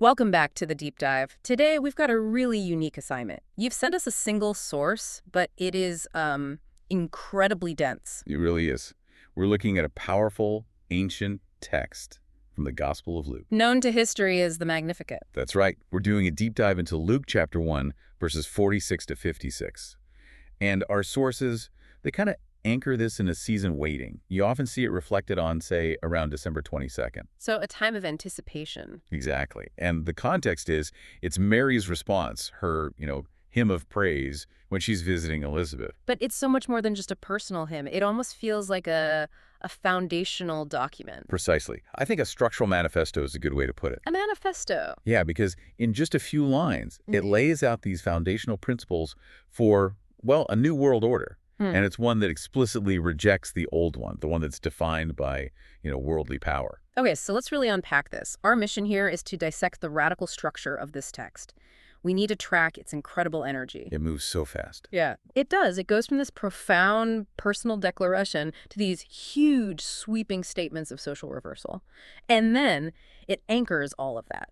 Welcome back to the deep dive. Today we've got a really unique assignment. You've sent us a single source, but it is incredibly dense. It really is. We're looking at a powerful, ancient text from the Gospel of Luke. Known to history as the Magnificat. That's right. We're doing a deep dive into Luke chapter 1, verses 46 to 56. And our sources, they kind of anchor this in a season waiting. You often see it reflected on, say, around December 22nd. So a time of anticipation. Exactly. And the context is, it's Mary's response, her, hymn of praise when she's visiting Elizabeth. But it's so much more than just a personal hymn. It almost feels like a foundational document. Precisely. I think a structural manifesto is a good way to put it. A manifesto. Yeah, because in just a few lines, it lays out these foundational principles for, well, a new world order. And it's one that explicitly rejects the old one, the one that's defined by, worldly power. Okay, so let's really unpack this. Our mission here is to dissect the radical structure of this text. We need to track its incredible energy. It moves so fast. Yeah, it does. It goes from this profound personal declaration to these huge sweeping statements of social reversal. And then it anchors all of that,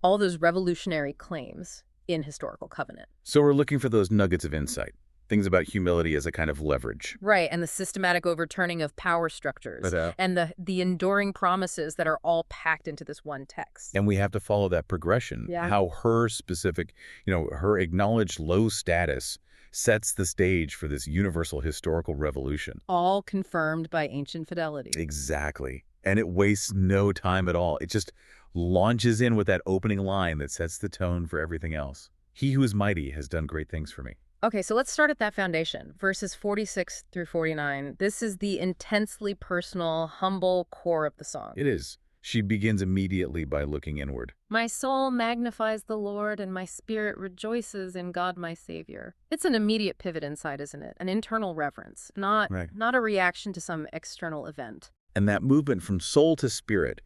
all those revolutionary claims in historical covenant. So we're looking for those nuggets of insight. Things about humility as a kind of leverage. Right, and the systematic overturning of power structures, and the enduring promises that are all packed into this one text. And we have to follow that progression, how her specific, her acknowledged low status sets the stage for this universal historical revolution. All confirmed by ancient fidelity. Exactly. And it wastes no time at all. It just launches in with that opening line that sets the tone for everything else. He who is mighty has done great things for me. Okay, so let's start at that foundation. Verses 46 through 49. This is the intensely personal, humble core of the song. It is. She begins immediately by looking inward. My soul magnifies the Lord, and my spirit rejoices in God my Savior. It's an immediate pivot inside, isn't it? An internal reverence, not a reaction to some external event. And that movement from soul to spirit,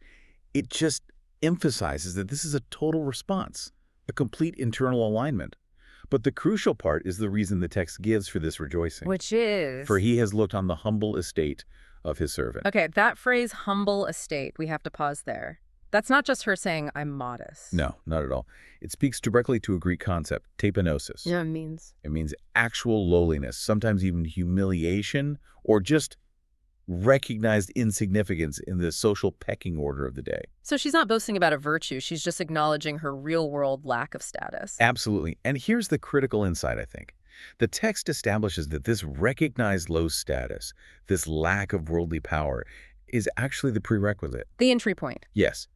it just emphasizes that this is a total response, a complete internal alignment. But the crucial part is the reason the text gives for this rejoicing. Which is? For he has looked on the humble estate of his servant. Okay, that phrase, humble estate, we have to pause there. That's not just her saying, I'm modest. No, not at all. It speaks directly to a Greek concept, tapenosis. Yeah, it means actual lowliness, sometimes even humiliation, or just recognized insignificance in the social pecking order of the day. So she's not boasting about a virtue. She's just acknowledging her real-world lack of status. Absolutely. And here's the critical insight, I think. The text establishes that this recognized low status, this lack of worldly power, is actually the prerequisite. The entry point. Yes.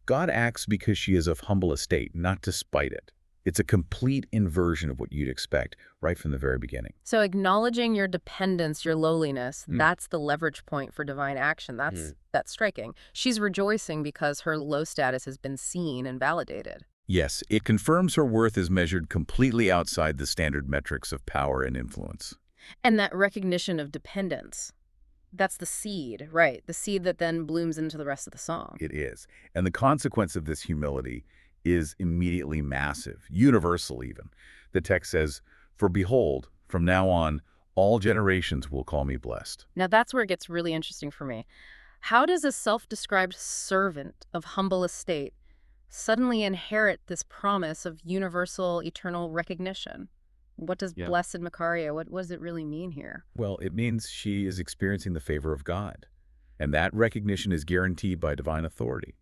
God acts because she is of humble estate, not despite it. It's a complete inversion of what you'd expect right from the very beginning. So acknowledging your dependence, your lowliness, that's the leverage point for divine action. That's striking. She's rejoicing because her low status has been seen and validated. Yes, it confirms her worth is measured completely outside the standard metrics of power and influence. And that recognition of dependence, that's the seed, right? The seed that then blooms into the rest of the song. It is. And the consequence of this humility is immediately massive, universal even. The text says, "For behold, from now on, all generations will call me blessed." Now that's where it gets really interesting for me. How does a self-described servant of humble estate suddenly inherit this promise of universal, eternal recognition? What does blessed Macaria, what does it really mean here? Well, it means she is experiencing the favor of God. And that recognition is guaranteed by divine authority.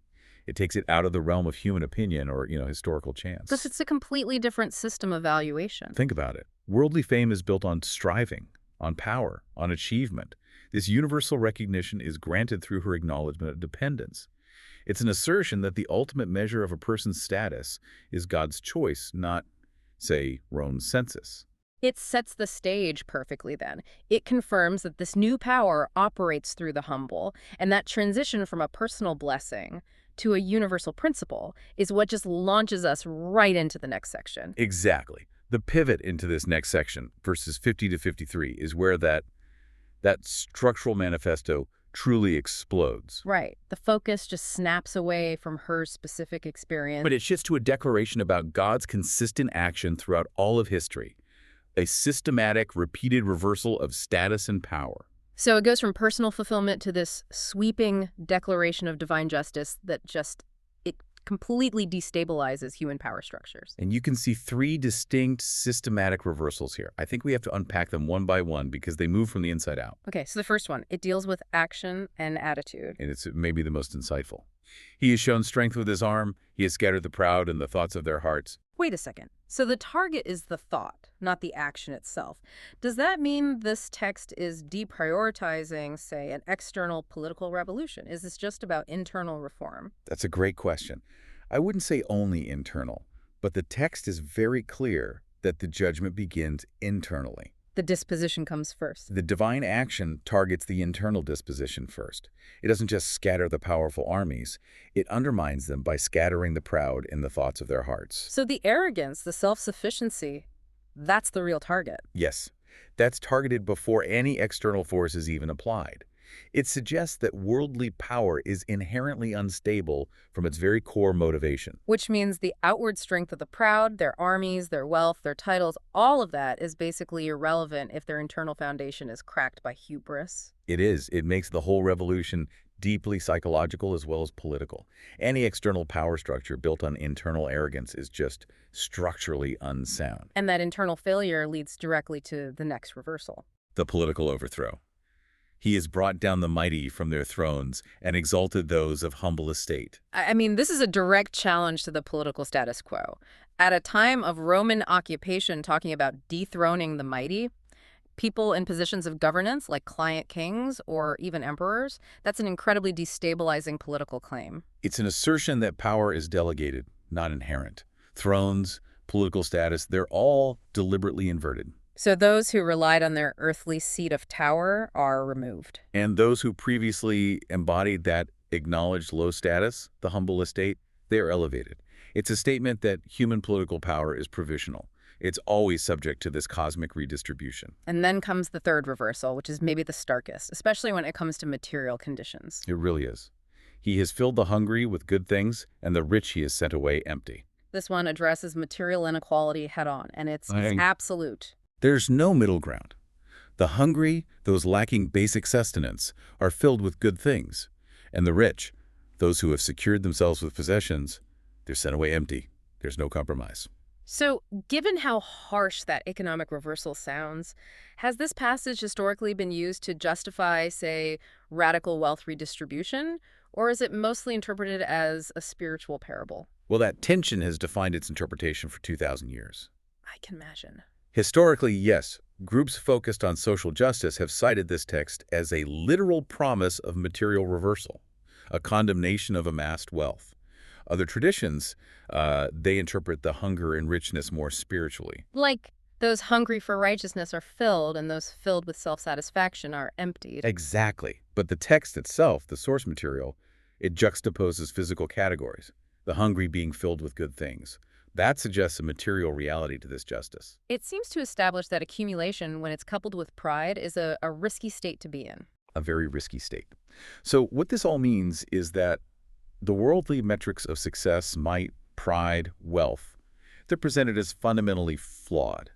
It takes it out of the realm of human opinion or, historical chance. Because it's a completely different system of valuation. Think about it. Worldly fame is built on striving, on power, on achievement. This universal recognition is granted through her acknowledgement of dependence. It's an assertion that the ultimate measure of a person's status is God's choice, not, say, Rome's census. It sets the stage perfectly then. It confirms that this new power operates through the humble, and that transition from a personal blessing to a universal principle is what just launches us right into the next section. Exactly. The pivot into this next section, verses 50 to 53, is where that structural manifesto truly explodes. Right. The focus just snaps away from her specific experience. But it shifts to a declaration about God's consistent action throughout all of history, a systematic, repeated reversal of status and power. So it goes from personal fulfillment to this sweeping declaration of divine justice that just, it completely destabilizes human power structures. And you can see three distinct systematic reversals here. I think we have to unpack them one by one because they move from the inside out. Okay, so the first one, it deals with action and attitude. And it's maybe the most insightful. He has shown strength with his arm. He has scattered the proud in the thoughts of their hearts. Wait a second. So the target is the thought, not the action itself. Does that mean this text is deprioritizing, say, an external political revolution? Is this just about internal reform? That's a great question. I wouldn't say only internal, but the text is very clear that the judgment begins internally. The disposition comes first. The divine action targets the internal disposition first. It doesn't just scatter the powerful armies. It undermines them by scattering the proud in the thoughts of their hearts. So the arrogance, the self-sufficiency, that's the real target. Yes, that's targeted before any external force is even applied. It suggests that worldly power is inherently unstable from its very core motivation. Which means the outward strength of the proud, their armies, their wealth, their titles, all of that is basically irrelevant if their internal foundation is cracked by hubris. It is. It makes the whole revolution deeply psychological as well as political. Any external power structure built on internal arrogance is just structurally unsound. And that internal failure leads directly to the next reversal. The political overthrow. He has brought down the mighty from their thrones and exalted those of humble estate. I mean, this is a direct challenge to the political status quo. At a time of Roman occupation talking about dethroning the mighty, people in positions of governance like client kings or even emperors, that's an incredibly destabilizing political claim. It's an assertion that power is delegated, not inherent. Thrones, political status, they're all deliberately inverted. So those who relied on their earthly seat of power are removed. And those who previously embodied that acknowledged low status, the humble estate, they are elevated. It's a statement that human political power is provisional. It's always subject to this cosmic redistribution. And then comes the third reversal, which is maybe the starkest, especially when it comes to material conditions. It really is. He has filled the hungry with good things, and the rich he has sent away empty. This one addresses material inequality head-on, and it's absolute. There's no middle ground. The hungry, those lacking basic sustenance, are filled with good things. And the rich, those who have secured themselves with possessions, they're sent away empty. There's no compromise. So, given how harsh that economic reversal sounds, has this passage historically been used to justify, say, radical wealth redistribution, or is it mostly interpreted as a spiritual parable? Well, that tension has defined its interpretation for 2,000 years. I can imagine. Historically, yes, groups focused on social justice have cited this text as a literal promise of material reversal, a condemnation of amassed wealth. Other traditions, they interpret the hunger and richness more spiritually. Like those hungry for righteousness are filled and those filled with self-satisfaction are emptied. Exactly. But the text itself, the source material, it juxtaposes physical categories, the hungry being filled with good things. That suggests a material reality to this justice. It seems to establish that accumulation, when it's coupled with pride, is a risky state to be in. A very risky state. So what this all means is that the worldly metrics of success, might, pride, wealth, they're presented as fundamentally flawed,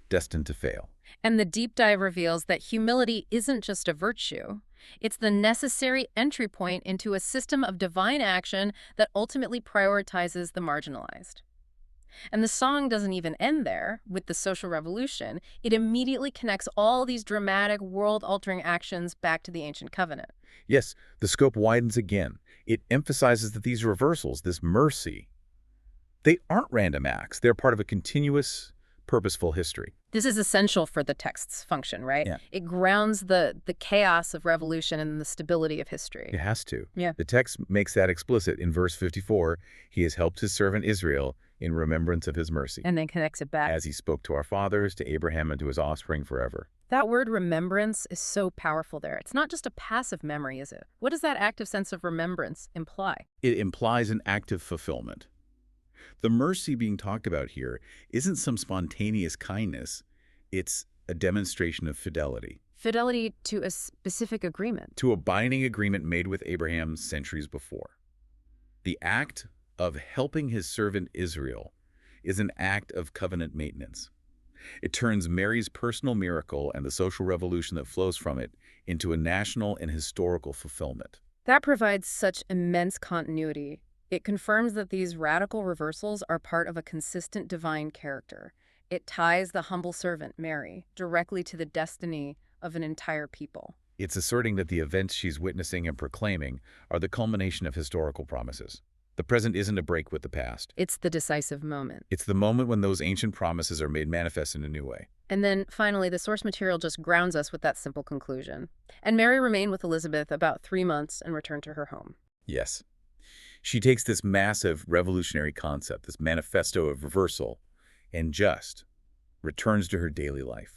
destined to fail. And the deep dive reveals that humility isn't just a virtue. It's the necessary entry point into a system of divine action that ultimately prioritizes the marginalized. And the song doesn't even end there with the social revolution. It immediately connects all these dramatic, world-altering actions back to the ancient covenant. Yes, the scope widens again. It emphasizes that these reversals, this mercy, they aren't random acts. They're part of a continuous, purposeful history. This is essential for the text's function, right? Yeah. It grounds the chaos of revolution in the stability of history. It has to. Yeah. The text makes that explicit in verse 54. He has helped his servant Israel in remembrance of his mercy, And then connects it back. as he spoke to our fathers, to Abraham, and to his offspring forever. That word remembrance is so powerful there. It's not just a passive memory, is it? What does that active sense of remembrance imply? It implies an active fulfillment. The mercy being talked about here isn't some spontaneous kindness. It's a demonstration of fidelity Fidelity to a specific agreement. to a binding agreement made with Abraham centuries before. The act of helping his servant Israel is an act of covenant maintenance. It turns Mary's personal miracle and the social revolution that flows from it into a national and historical fulfillment. That provides such immense continuity. It confirms that these radical reversals are part of a consistent divine character. It ties the humble servant, Mary, directly to the destiny of an entire people. It's asserting that the events she's witnessing and proclaiming are the culmination of historical promises. The present isn't a break with the past. It's the decisive moment. It's the moment when those ancient promises are made manifest in a new way. And then, finally, the source material just grounds us with that simple conclusion. And Mary remained with Elizabeth about 3 months and returned to her home. Yes. She takes this massive revolutionary concept, this manifesto of reversal, and just returns to her daily life,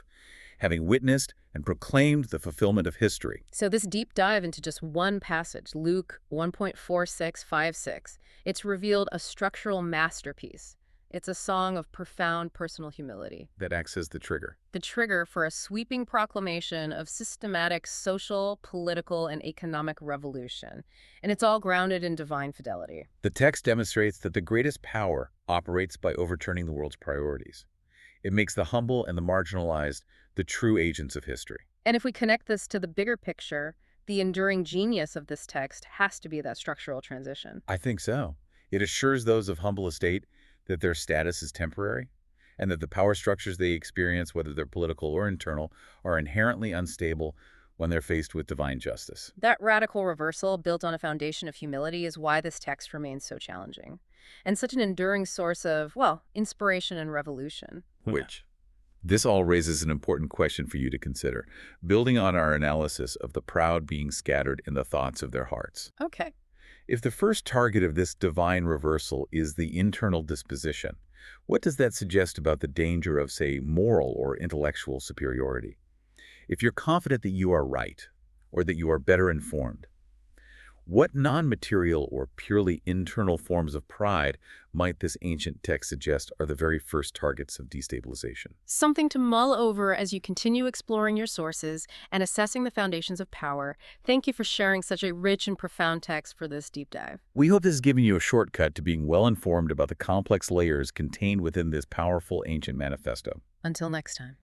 having witnessed and proclaimed the fulfillment of history. So this deep dive into just one passage, Luke 1.4656, it's revealed a structural masterpiece. It's a song of profound personal humility, That acts as the trigger. the trigger for a sweeping proclamation of systematic social, political, and economic revolution. And it's all grounded in divine fidelity. The text demonstrates that the greatest power operates by overturning the world's priorities. It makes the humble and the marginalized the true agents of history. And if we connect this to the bigger picture, the enduring genius of this text has to be that structural transition. I think so. It assures those of humble estate that their status is temporary, and that the power structures they experience, whether they're political or internal, are inherently unstable when they're faced with divine justice. That radical reversal, built on a foundation of humility, is why this text remains so challenging and such an enduring source of, well, inspiration and revolution. Which, this all raises an important question for you to consider, building on our analysis of the proud being scattered in the thoughts of their hearts. Okay. If the first target of this divine reversal is the internal disposition, what does that suggest about the danger of, say, moral or intellectual superiority? If you're confident that you are right, or that you are better informed, what non-material or purely internal forms of pride might this ancient text suggest are the very first targets of destabilization? Something to mull over as you continue exploring your sources and assessing the foundations of power. Thank you for sharing such a rich and profound text for this deep dive. We hope this has given you a shortcut to being well-informed about the complex layers contained within this powerful ancient manifesto. Until next time.